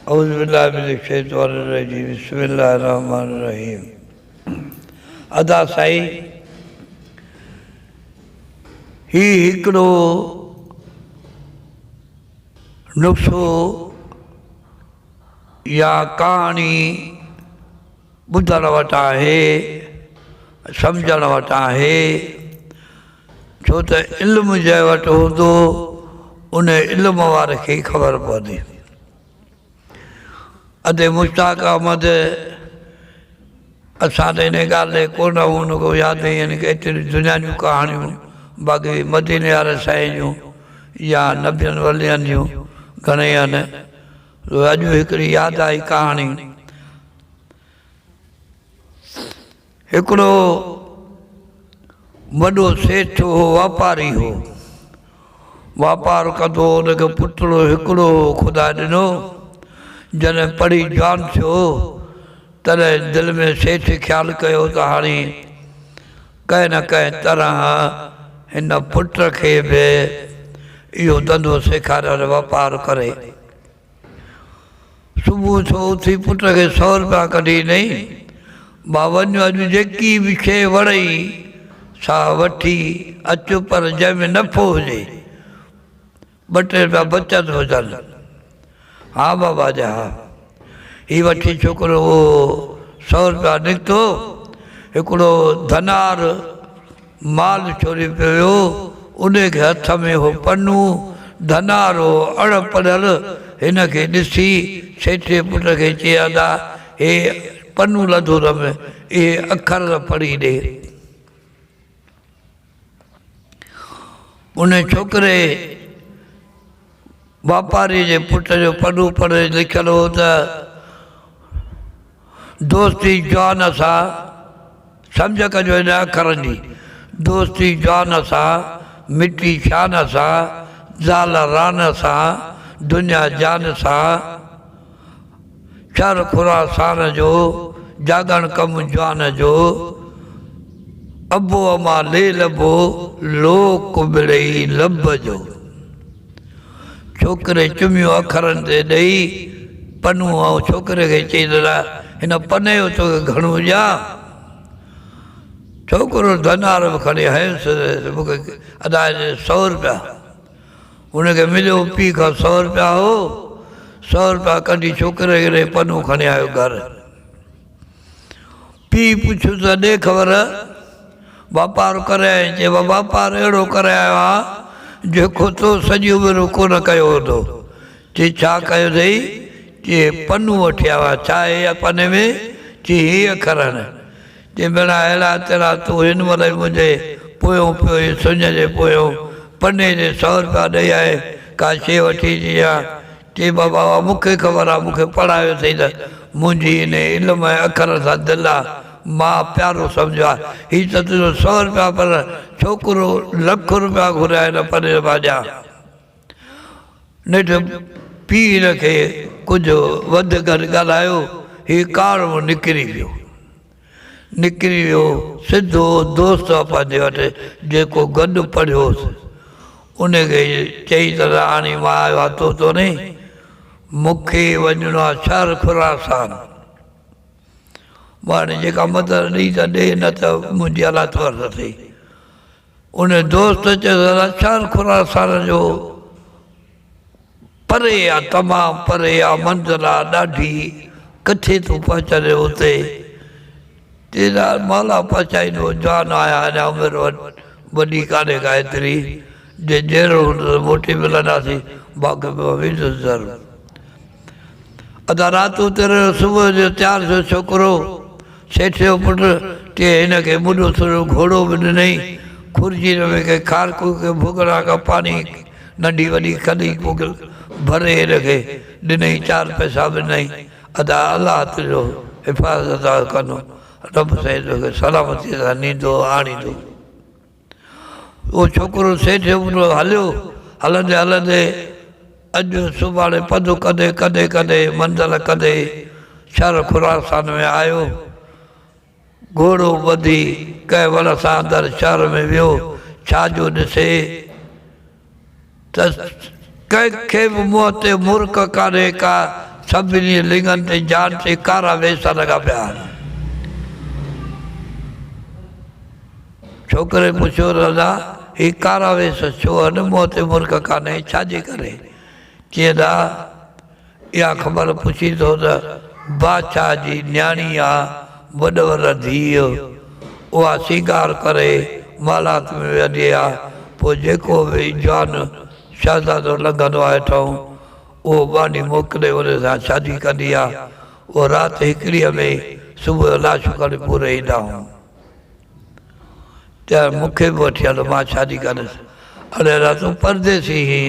औज़ु बिल्लाहि मिनश शैतानिर रजीम बिस्मिल्लाहिर रहमानिर रहीम। अदा साईं ही हिकिड़ो नुस्ख़ो या कहाणी ॿुधण वटि आहे, सम्झण वटि आहे, छो त इल्मु जंहिं वटि हूंदो उन इल्म वारे खे ख़बर पवंदी। अदे मुश्ताक अहमद असां त इन ॻाल्हि कोन हुनखे यादि आहिनि की एतिरी दुनिया जूं कहाणियूं बाक़ी मदीने वारे साईं जूं या नबियनि वलियनि जूं घणेई आहिनि। अॼु हिकिड़ी यादि आई कहाणी। हिकिड़ो वॾो सेठ हो, वापारी हो, वापारु कंदो, हुनखे पुटु हिकिड़ो ख़ुदा ॾिनो। जॾहिं पढ़ी जवान थियो तॾहिं दिलि में सेठ ख़्यालु कयो त हाणे कंहिं न कंहिं तरह हिन पुट खे बि इहो धंधो सेखारे वापारु करे। सुबुह जो उथी पुट खे 100 रुपया कढी ॾेई, मां वञु अॼु जेकी बि शइ वणई सा वठी अचु, पर जंहिंमें नफ़ो हुजे, 2-3 रुपया बचत हुजनि। हा बाबा जा हा। ही वठी छोकिरो 100 रुपया निकितो। हिकिड़ो धनार माल चोरी पियो, उनखे हथ में हो पन्नू, धनार हो अणपढ़ियल। हिनखे ॾिसी सेठ पुट खे चयंदा, हे पन्नू लधो रमे, इहे अखर पढ़ी ॾे। उन छोकिरे वापारी जे पुट जो पन्नू पढ़े लिखियलु हो त दोस्ती जवान सां, सम्झ कजो हिन अखरनि जी, दोस्ती जवान सां, मिटी शान सां, ज़ाल रान सां, दुनिया जान सां, शर खुरासान जो, जागण कमु जवान जो, अबो अमा ले लबो, लोक मिड़ई लब जो। छोकिरे चुमियो अखरनि ते ॾेई पन्नू ऐं छोकिरे खे चई दादा हिन पने जो तोखे घणो ॾियां। छोकिरो धनार बि खणी हयसि, मूंखे अदा 100 रुपया। हुनखे मिलियो पीउ खां 100 रुपया हो। 100 रुपया कढी छोकिरे खे पन्नू खणी आयो घर। पीउ पुछियो त ॾे ख़बर, वापारु करे आहीं? चए वापारु अहिड़ो करे आयो आहे जेको तो सॼी उमिरि कोन कयो हूंदो। चई छा कयो अथई? चई पन्नू वठी आयो आहे। छा आहे पने में? चई हे अखर आहिनि। चई भेणा अहिड़ा तेरा तूं हिन महिल मुंहिंजे पोयों पियो सुञ जे पोयों पने जे 100 रुपया ॾेई आहे, का शइ वठी अची आहे। चई बाबा मूंखे ख़बर आहे, मूंखे पढ़ायो अथई त मुंहिंजी इन इल्म ऐं अखर सां दिलि आहे, मां प्यारो सम्झो आहे। हीअ त तुंहिंजो 100 रुपया, पर छोकिरो लख रुपया घुरिया हिन पने भाॼा। नेठि पीउ हिनखे कुझु वधि घटि ॻाल्हायो, हीउ कारणो निकिरी वियो। निकिरी वियो सिधो दोस्त पंहिंजे वटि जेको गॾु पढ़ियो होसि, उनखे चई त हाणे मां आयो आहे तो नहीं, मूंखे वञिणो आहे शहर खुरासान। मां हाणे जेका मदद ॾेई त ॾे, न त मुंहिंजी हालत वर्स थिए। उन दोस्त चयो शहर खुरासान जो परे आहे, तमामु परे आहे, मंज़िल आहे ॾाढी, किथे तूं पहुचंदे हुते? तेरा माला पहुचाईंदो, जवान आया, अञा उमिरि वॾी कान्हे का एतिरी, जे जहिड़ो हूंदो मोटी मिलंदासीं, बाक़ी वेंदुसि ज़रूरु। अदा राति उते रहियो, सुबुह जो तयारु थियो छोकिरो, सेठ जो पुटु। चए हिनखे मुॾो थोरो घोड़ो बि ॾिनई, खुरजी में के खारकू के भुॻड़ा का पाणी नंढी वॾी खॾी भरे हिनखे ॾिनई, 4 पैसा बि ॾिनई। अदा अलाह तुंहिंजो हिफ़ाज़त कंदो, रब साईं तोखे सलामतीअ सां नींदो आणींदो। उहो छोकिरो सेठ जो पुटु हलियो। हलंदे हलंदे अॼु सुभाणे पंधु कंदे कंदे कंदे मंज़िल कंदे शहर खुरासान में आयो। घोड़ो ॿधी कंहिं वण सां अंदरि शहर में वियो। छा जो ॾिसे त कंहिंखे बि मुंहं ते मुर्क कान्हे, का सभिनी लिंगनि ते जान ते कारा वेसा लॻा पिया आहिनि। छोकिरे पुछियो राजा ही कारा वेस छो आहिनि, मूं ते मुर्ख कान्हे, छाजे करे? चई दा इहा ख़बर पुछी थो त बादशाह जी न्याणी आहे, वॾ वॾ धीउ, उहा सिंगार करे मालात में वेंदी आहे, पोइ जेको बि जवान शहज़ादो लॻंदो आहे हेठां उहो बानी मोकिले उन सां शादी कंदी आहे। उहो राति हिकिड़ीअ में सुबुह जो लाशूं खणी पूरे ईंदा हुआ। त मूंखे बि वठी हलो, मां शादी कंदुसि। अरे रा तूं परदेसी ही,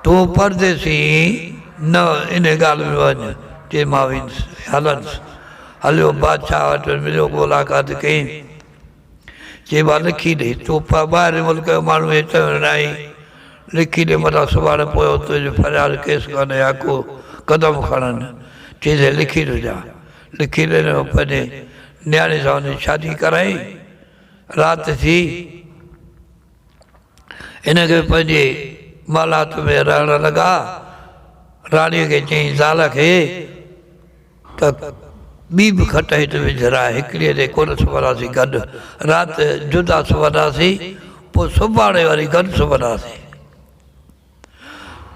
तूं परदेसी न इन ॻाल्हि में वञ। चई मां वेंदुसि, हलंदुसि। हलियो बादशाह वटि मिलियो, मुलाक़ात कई। चई मां लिखी ॾे, तूं ॿाहिरि मुल्क जो माण्हू हिते न आई, लिखी ॾे, मथां सुभाणे पोइ तुंहिंजो फरियाद केस कान्हे या को क़दम खणनि। चई लिखी ॾिजां। लिखी ॾिनो, पंहिंजे न्याणे सां हुन शादी कराई। राति थी, हिनखे पंहिंजे मालात में रहणु लॻा। राणीअ खे चई ज़ाल खे त ॿी बि खट हेठि विझराए, हिकिड़ीअ ते कोन सुम्हंदासीं गॾु, राति जुदा सुम्हंदासीं, पोइ सुभाणे वरी गॾु सुम्हंदासीं।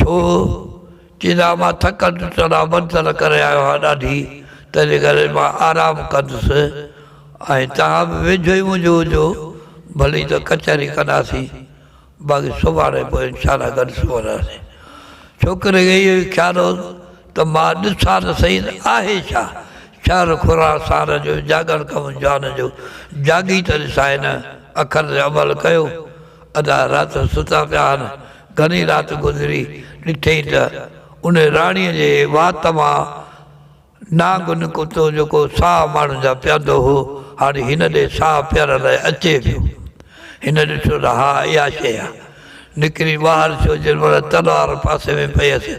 छो? चईंदा मां थकल टुटल मंथल करे आयो आहियां ॾाढी, तंहिंजे करे मां आरामु कंदुसि, ऐं तव्हां बि वेझो ई मुंहिंजो हुजो, भली त कचहरी कंदासीं, बाक़ी सुभाणे पोइ इंशाल्लाह गॾु सुम्हंदासीं। छोकिरे खे इहो ई ख़्यालु हो त मां ॾिसां त सही आहे छा, शहर खुरासान जो, जागण कमु जान जो, जागी त ॾिसां हिन अखर ते अमल कयो। अदा राति सुता पिया आहिनि, घणी राति गुज़री, ॾिठई त उन राणीअ जे वात मां नांग निकितो, जेको साहु माण्हुनि जा पीअंदो हो, हाणे हिन ॾे साहु पीअण लाइ अचे पियो। हिन ॾिठो त हा इहा शइ आहे। निकिरी ॿाहिरि थियो, जेॾी महिल तलवार पासे में पयसि,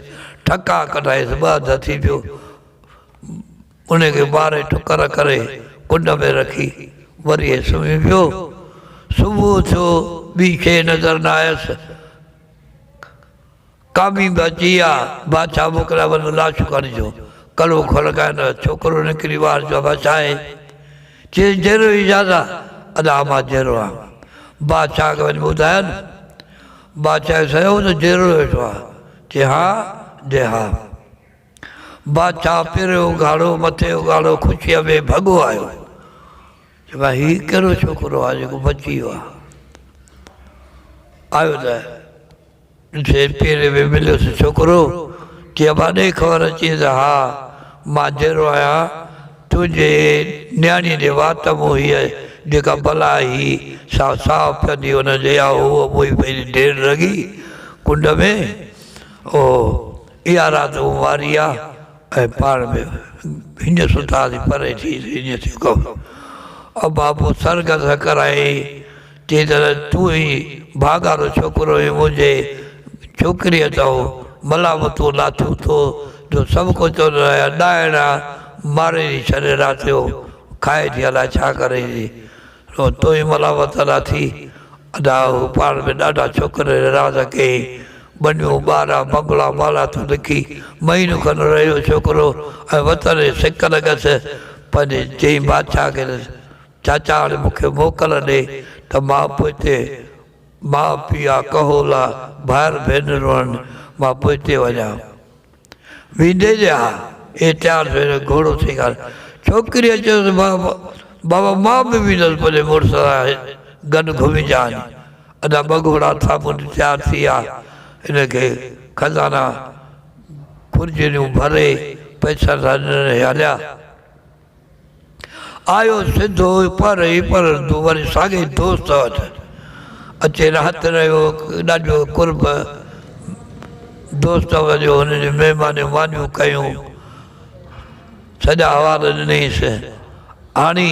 ठका कढायसि, ॿ हथ थी पियो, उनखे ॿारे ठुकर करे कुंड में रखी वरी सुम्ही पियो। सुबुह थियो, ॿी शइ नज़र न आयसि। कामी बि अची आहे, बादशाह मोकिलिया वञो लाशूं खणिजो। कलो खड़काइनि, छोकिरो निकिरी ॿाहिरि जो बचाए। चई जहिड़ो ई ज्यादा, अदा मां जहिड़ो आहियां। बादशाह खे वञी ॿुधायनि, बादशाह चयो त जहिड़ो वेठो आहे। चई हा, जे हा। बादशाह पहिरियों उघाड़ो, मथे उघाड़ो, ख़ुशीअ में भॻो आयो। चई भाई हीउ कहिड़ो छोकिरो आहे जेको बची वियो आहे? आयो त ॾिसे पेरे में मिलियोसि छोकिरो। चई अबा ॾे ख़बर अची त हा मां जहिड़ो आहियां, तुंहिंजे न्याणीअ जे वात मूं हीअ जेका भला ही साहु पीअंदी हुनजे या उहो मुई पंहिंजी ढेर लॻी कुंड में, ओ इहा राति मूं वारी आहे। ऐं पाण में हींअ सुतासीं, परे थी हीअं थियो कमु। अबा पोइ सरगस कराई। चई त तूं ई भागारो छोकिरो हुई, मुंहिंजे छोकिरीअ अथव मलामतूं लाथियूं थो, जो सभु कुझु चवंदो आहियां, ॾाइणा मारे थी छॾे राति जो, खाए थी अलाए छा करे थी, तो ई मलामत लाथी। अदा पाण में ॾाढा छोकिरे राज़ कई, बनियूं ॿारहं बंगला माला तूं लिखी, महीनो खनि रहियो छोकिरो, ऐं वतन सिक लॻसि। पंहिंजे चई बादशाह खे चाचा हाणे मूंखे मोकल ॾे त मां पोइ हिते माउ पीउ आहे, कहोला भाइर भेनरूं आहिनि, मां पोइ हिते वञा। वेंदे जे हा हे तयारु थियो, घोड़ो थी करे छोकिरीअ चयोसि बाबा मां बि वेंदुसि पंहिंजे मुड़ुस सां गॾु घुमी जानि। अञा ॿ घोड़ा साम्हूं तयारु थी विया, हिनखे खज़ाना खुर्जियूं भरे पैसा सां हलिया। आयो सिधो पर ई पर वरी साॻे दोस्त वटि अचे, हथु रहियो, ॾाढो कुर्ब दोस्त वञो, हुनजी महिमानियूं मानियूं कयूं, सॼा अवाद ॾिनईसि। हाणे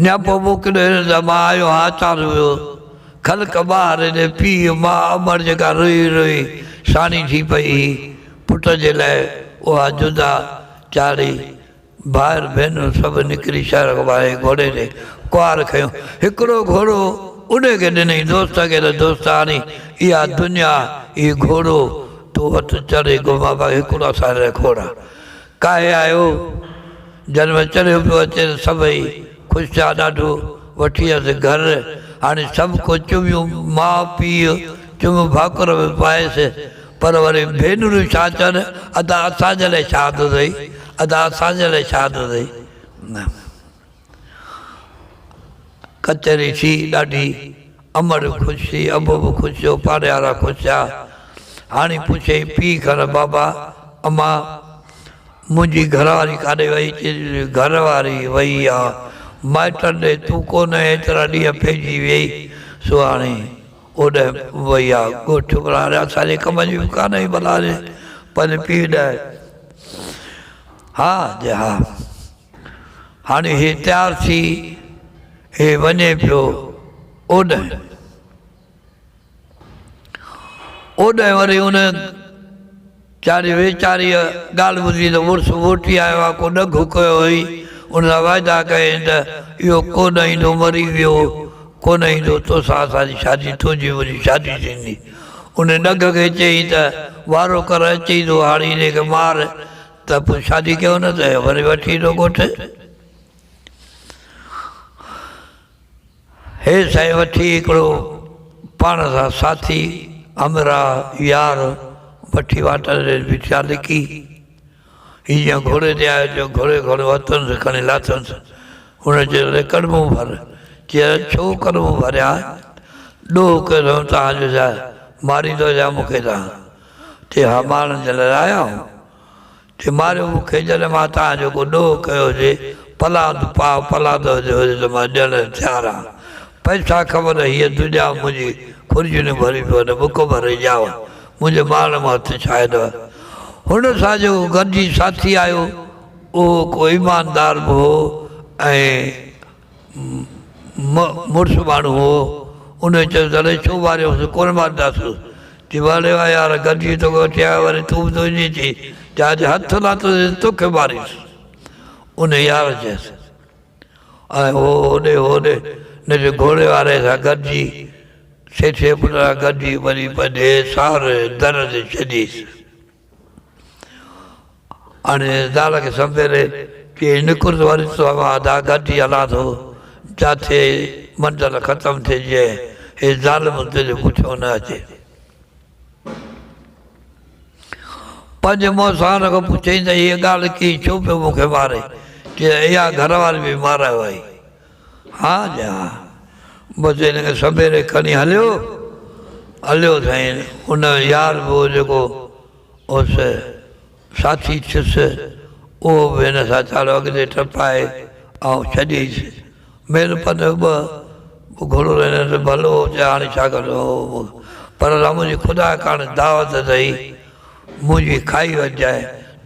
न्यापो मोकिलियो, मां आयो हा चालू हुयो, ख़लक ॿाहिरि ॾे पीउ मां अमर जेका रोई रोई साणी थी पई पुट जे लाइ, उहा जुदा चाढ़ी, भाइर भेनरूं सभु निकिरी शहर खां ॿाहिरि घोड़े ते कुंवार खयूं। हिकिड़ो घोड़ो उन खे ॾिनई दोस्त खे त दोस्त हाणे इहा दुनिया इहो घोड़ो तूं हथु चढ़े घुमा पा हिकिड़ो असांजा घोड़ा काहे आयो जन्म चढ़ियो पियो अचे सभई ख़ुशि थिया ॾाढो वठी वियसि घर हाणे सभु को चुमियूं माउ पीउ चुम भाकुर में पाएसि पर वरी भेनरूं छा चवनि अदा असांजे लाइ छा थो अथई अदा असांजे लाइ छा थो अथई न कचहरी थी ॾाढी अमर ख़ुशि थी अबो बि ख़ुशि थियो पाड़े वारा ख़ुशि थिया हाणे पुछई पीउ खण बाबा अम्मा मुंहिंजी घरवारी काॾे वई चई घरवारी वई आहे माइटनि ॾे तूं कोन एतिरा ॾींहं पइजी वेई सो हाणे ओॾे वई आहे ॻोठ हाणे असांजे कम जी बि कान ई भला पंहिंजे पीउ ॾे हा जे हा हाणे हे तयारु थी हे वञे पियो ओॾे ओॾे वरी उन चारी वेचारीअ ॻाल्हि ॿुधी त मुड़ुसु वोटी आयो आहे को ॾघु कयो हुई उन सां वाइदा कयईं त इहो कोन ईंदो मरी वियो कोन ईंदो तोसां असांजी शादी तुंहिंजी मुंहिंजी शादी थींदी उन ॾघ खे चयईं त वारो कर अचई थो हाणे इन खे मार त पोइ शादी कयो न त वरी वठी ईंदो ॻोठ हे साईं वठी हिकिड़ो पाण सां साथी हमरा यार वठी वाट बिठा लिकी हीअं घोड़े ते आयो जो घोड़े घोड़े हथनि खणी लाथसि हुन चयो कड़मूं भर चयो छो कड़मूं भरिया ॾोह कयो तव्हांजो छा मारींदो छा मूंखे तव्हां चए हा मारण जे लाइ आया आहियूं चए मारियो मूंखे जॾहिं मां तव्हांजो को ॾोह कयो हुजे पलाद पाव पलाद हुजे त मां ॾियण तयारु आहियां पैसा ख़बर हीअ दुनिया मुंहिंजी खुर्जियूं भरी पियो न बुख भरे ॼाव मुंहिंजे माल मां हथु छाहे हुन सां जेको गॾिजी साथी आयो उहो को ईमानदार बि हो ऐं मुड़ुसु माण्हू हो उन चयो तॾहिं छो मारियोसि कोन मारींदासीं चई भले यार गॾिजी तोखे वठी आयो वरी तूं बि तुंहिंजी थी चए हथु लाथोसीं तोखे मारीसि उन यार चयसि ऐं होॾे होॾे न जे घोड़े वारे सां गॾिजी सेठे पुट सां गॾिजी वरी पंहिंजे साहुरे दर ते छॾीसि हाणे ज़ाल खे संभेरे चई निकुर वरी तो अदा गॾिजी हलां थो जिथे मंज़िल ख़तमु थिए हे ज़ालिम तुंहिंजो पुठियो न अचे पंहिंजे मुंहुं सां हुन खां पुछई त हीअ ॻाल्हि कीअं छो पियो मूंखे मारे चई इहा घर वारी बि मारायो आई हा जा बसि हिनखे सवेरे खणी हलियो साईं हुन यार बि उहो जेको हुउसि साथी थियुसि उहो बि हिन सां चालो अॻिते टपाए ऐं छॾीसि महिल पन ॿ घोड़ो हिन भलो चए हाणे छा करो पर मुंहिंजी ख़ुदा कान दावत अथई मुंहिंजी खाई वॼाए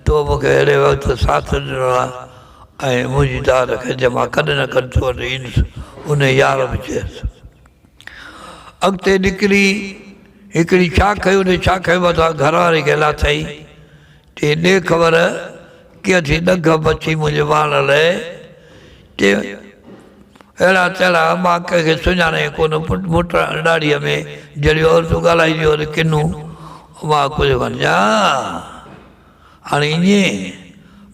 तो मूंखे अहिड़े वक़्तु साथ ॾिनो आहे ऐं मुंहिंजी दावत खे मां कॾहिं न कॾहिं तो वटि ईंदुसि उन यार बि चयसि अॻिते निकिरी हिकिड़ी छा कयो न छा कयो मथां घरवारी खे लाथई चई ॾे ख़बर कीअं थी ॾघ बची मुंहिंजे वाण लाइ चई अहिड़ा चहिड़ा मां कंहिंखे सुञाणे कोन मुट ॾाड़ीअ में जहिड़ी औरतूं ॻाल्हाईंदियूं वरी किनूं मां कुझु कोन ॼा हाणे ईअं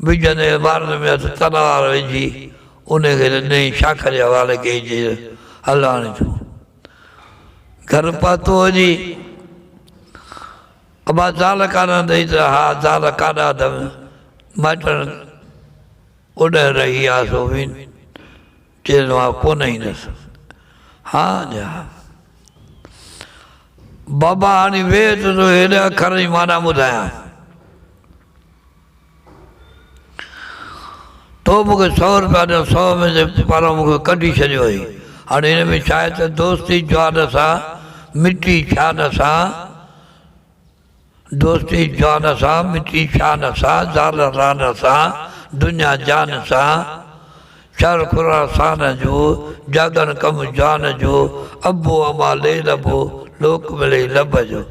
बिजनि ॿारनि में हथु तलवार विझी उनखे ॾिनई शाख जे हवाले कई चई हल हाणे तूं घर पातो हुजी अबा ज़ाल कान अथई त हा ज़ाल कान अथमि माइटनि ओॾे रही आहे सो चए मां कोन ईंदुसि हा जा बाबा हाणे वेह त हेॾे अखर जी माना ॿुधायां तो मूंखे 100 रुपया ॾियो 100 में पारां मूंखे कढी छॾियो हुई हाणे हिन में छा आहे त दोस्ती जवान सां मिटी शान सां दोस्ती जवान सां मिटी शान सां ज़ाल रान सां दुनिया जान सां शर खुरासान जो जागन कम जान जो अबो अमा ले लबो लोक मिले लब जो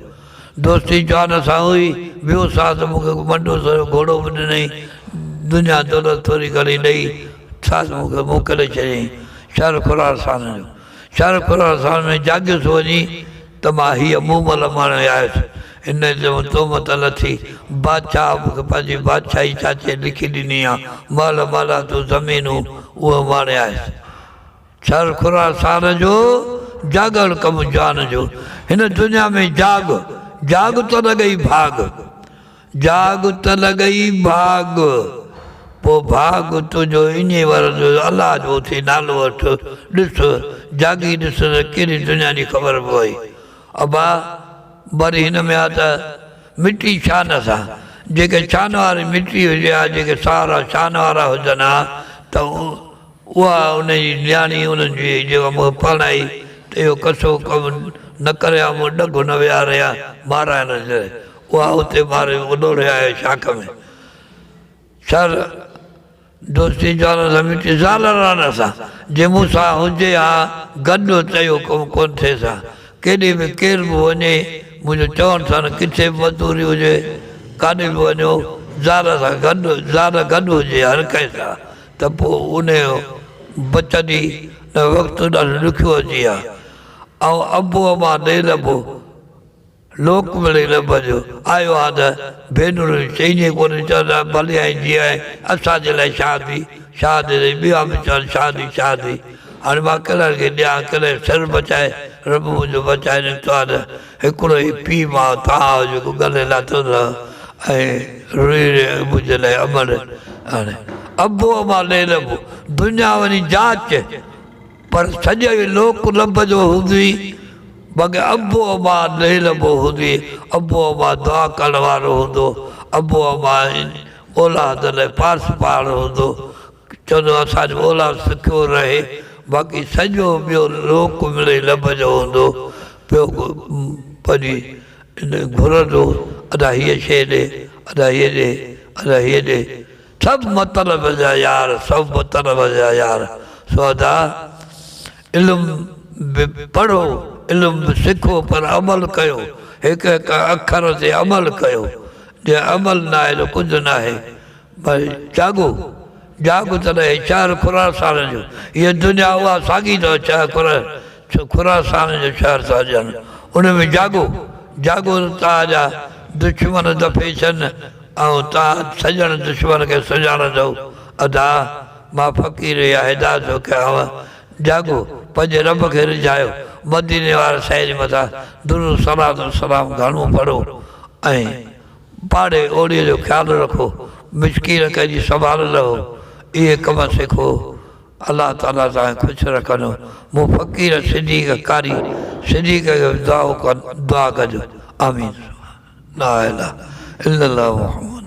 दोस्ती जवान सां हुई ॿियो सां त मूंखे मंडो सो घोड़ो बि ॾिनई दुनिया दौलत थोरी घणी ॾेई सास मूंखे मोकिले छॾियईं शर खुरासान जो शहर खुरासान में जाॻियुसि वञी त मां हीअ मूमल माणे आयुसि हिन जो तोहमत लथी बादशाह मूंखे पंहिंजी बादशाही चाचे लिखी ॾिनी आहे महिल महिल तूं ज़मीनूं उहो माणे आयुसि शहर खुरासान जो जाॻण कमु जान जो हिन दुनिया में जाग त लॻई भाग जाग त लॻई भाग पोइ भाग तुंहिंजो इन वरंदो अलाह जो थी नालो वठ ॾिस जागी ॾिस त कहिड़ी दुनिया जी ख़बर पई अबा वरी हिन में आहे त मिटी शान सां जेके शान वारी मिटी हुजे हा जेके सारा शान वारा हुजनि हा त उहा उनजी न्याणी उन्हनि जी जेका मूंखे पढ़ाई त इहो कसो कमु न करे हा मूं ॾगो न विहारे हा माराइण जे उहा उते मारे उॾोड़े आयो शाख में सर दोस्ती जान सां मिटी ज़ालरान सां जे मूंसां हुजे हा गॾु चयो कमु कोन थिएसि हा केॾे बि केरु बि वञे मुंहिंजो चवण सां किथे बि मज़दूरी हुजे काॾे बि वञो ज़ाल सां गॾु हुजे हर कंहिं सां त पोइ उनजो बचंदी न वक़्तु ॾाढो ॾुखियो अची वियो ऐं अबो मां ॾे लभो लोक मिले लभजो आयो आहे त भेनरूं चईंदी कोन चवंदा भले आई जीअं आहे असांजे लाइ शादी ॿिया बि चवनि शादी हाणे मां कलर खे ॾियां कलर सिर बचाए रब मुंहिंजो बचाए निकितो आहे त हिकिड़ो ई पीउ मां तव्हां जेको गले लाथो अथव ऐं मुंहिंजे लाइ अमल हाणे अबो मां ॾे लभो दुनिया वञी जांच पर सॼो लोक लभजो हूंदी बगे अबो मां ॾे लभो हूंदी अबो मां दुआ करण वारो हूंदो अबो मां औलाद लाइ पास पाण हूंदो चवंदो असांजो औलाद सिखियो रहे बाक़ी सॼो ॿियो लोक मिले लभजो हूंदो पियो पंहिंजी घुरंदो अदा हीअ शइ ॾे अदा हीअ ॾे अदा हीअ ॾे सभु मतिलब जा यार सभु मतिलब जा यार सो अदा इल्मु बि पढ़ो इल्मु बि सिखो पर अमल कयो हिकु हिकु अखर ते अमल कयो जे अमल न आहे त कुझु न आहे भई जाॻो त रहे शहर खुरासान जो हीअ दुनिया उहा साॻी अथव शहर खुरासान जो शहर था ॾियनि उन में जाॻो तव्हांजा दुश्मन दफ़े छनि ऐं तव्हां सॼण दुश्मन खे सुञाणंदव अदा मां फ़क़ीर या हिदायत कयांव जाॻो पंहिंजे रब खे रिझायो मदीने वारे साईं मथां दुरूद सलाम घणो पढ़ो ऐं पाड़े ओड़ीअ जो ख़्यालु रखो मिसकीन कंहिंजी संभाल रहो इहे कम सिखो अलाह ताला तव्हांखे ख़ुशि रखंदो मूं फ़क़ीर सिद्दीक़ कारी सिद्दीक़ खे दुआ कजो आमीन ला इलाहा इल्लल्लाह मुहम्मद